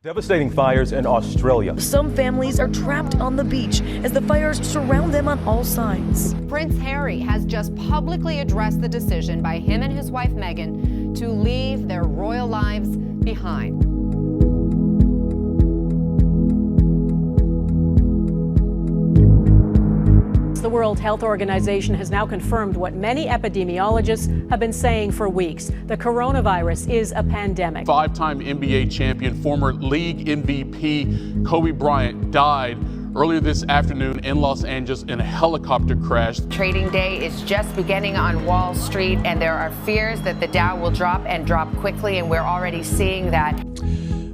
Devastating fires in Australia. Some families are trapped on the beach as the fires surround them on all sides. Prince Harry has just publicly addressed the decision by him and his wife Meghan to leave their royal lives behind. The World Health Organization has now confirmed what many epidemiologists have been saying for weeks. The coronavirus is a pandemic. Five-time NBA champion, former league MVP Kobe Bryant died earlier this afternoon in Los Angeles in a helicopter crash. Trading day is just beginning on Wall Street, and there are fears that the Dow will drop and drop quickly, and we're already seeing that.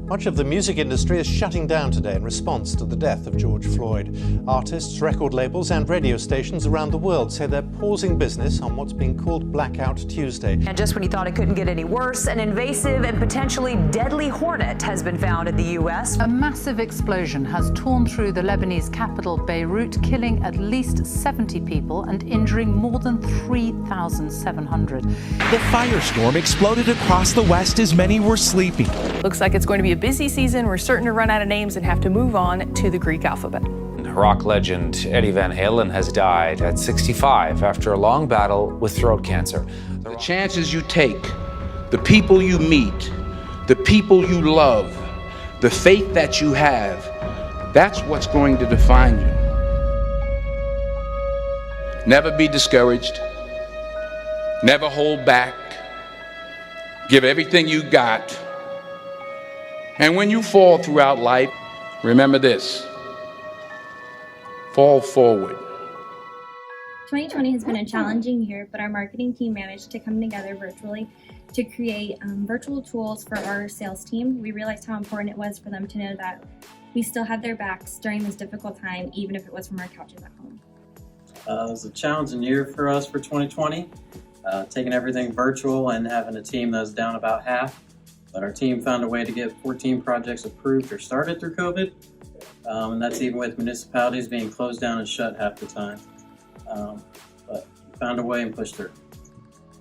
Much of the music industry is shutting down today in response to the death of George Floyd. Artists, record labels and radio stations around the world say they're pausing business on what's being called Blackout Tuesday. And just when you thought it couldn't get any worse, an invasive and potentially deadly hornet has been found in the U.S. A massive explosion has torn through the Lebanese capital, Beirut, killing at least 70 people and injuring more than 3,700. The firestorm exploded across the West as many were sleeping. Looks like it's going to be a busy season. We're certain to run out of names and have to move on to the Greek alphabet. Rock legend Eddie Van Halen has died at 65 after a long battle with throat cancer. The chances you take, the people you meet, the people you love, the faith that you have, that's what's going to define you. Never be discouraged. Never hold back. Give everything you got. And when you fall throughout life, remember this: fall forward. 2020 has been a challenging year, but our marketing team managed to come together virtually to create virtual tools for our sales team. We realized how important it was for them to know that we still had their backs during this difficult time, even if it was from our couches at home. It was a challenging year for us for 2020, taking everything virtual and having a team that was down about half. But our team found a way to get 14 projects approved or started through COVID, and that's even with municipalities being closed down and shut half the time. But we found a way and pushed through.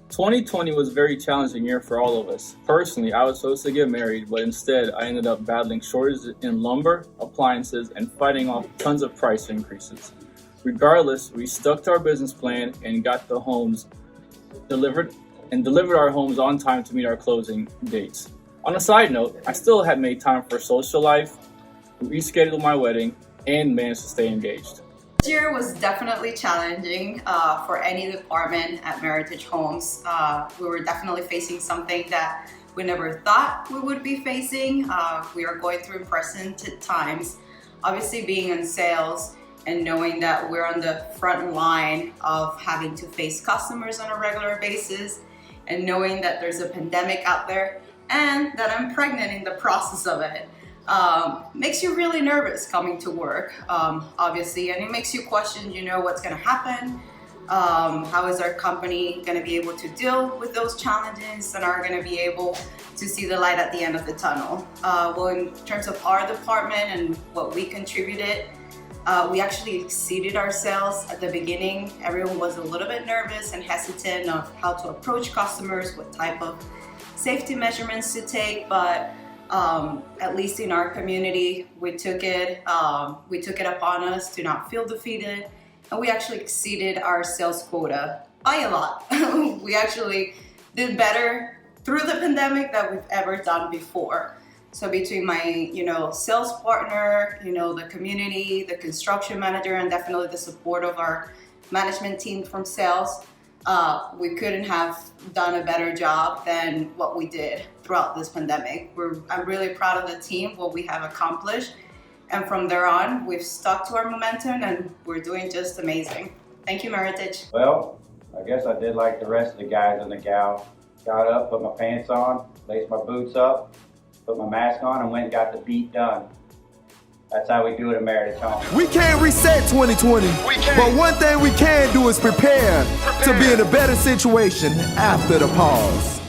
2020 was a very challenging year for all of us. Personally, I was supposed to get married, but instead I ended up battling shortages in lumber, appliances, and fighting off tons of price increases. Regardless, we stuck to our business plan and got the homes delivered our homes on time to meet our closing dates. On a side note, I still had made time for social life, rescheduled my wedding, and managed to stay engaged. This year was definitely challenging for any department at Meritage Homes. We were definitely facing something that we never thought we would be facing. We are going through unprecedented times. Obviously, being in sales and knowing that we're on the front line of having to face customers on a regular basis, and knowing that there's a pandemic out there and that I'm pregnant in the process of it, makes you really nervous coming to work, obviously, and it makes you question, what's gonna happen, how is our company gonna be able to deal with those challenges and are gonna be able to see the light at the end of the tunnel. Well, in terms of our department and what we contributed, we actually exceeded our sales at the beginning. Everyone was a little bit nervous and hesitant of how to approach customers, what type of safety measurements to take, but at least in our community, we took it upon us to not feel defeated, and we actually exceeded our sales quota by a lot. We actually did better through the pandemic than we've ever done before. So between my, sales partner, the community, the construction manager, and definitely the support of our management team from sales, we couldn't have done a better job than what we did throughout this pandemic. I'm really proud of the team, what we have accomplished. And from there on, we've stuck to our momentum and we're doing just amazing. Thank you, Meritage. Well, I guess I did like the rest of the guys and the gal. Got up, put my pants on, laced my boots up, put my mask on, and went and got the beat done. That's how we do it at Meritage Homes. We can't reset 2020, but one thing we can do is prepare to be in a better situation after the pause.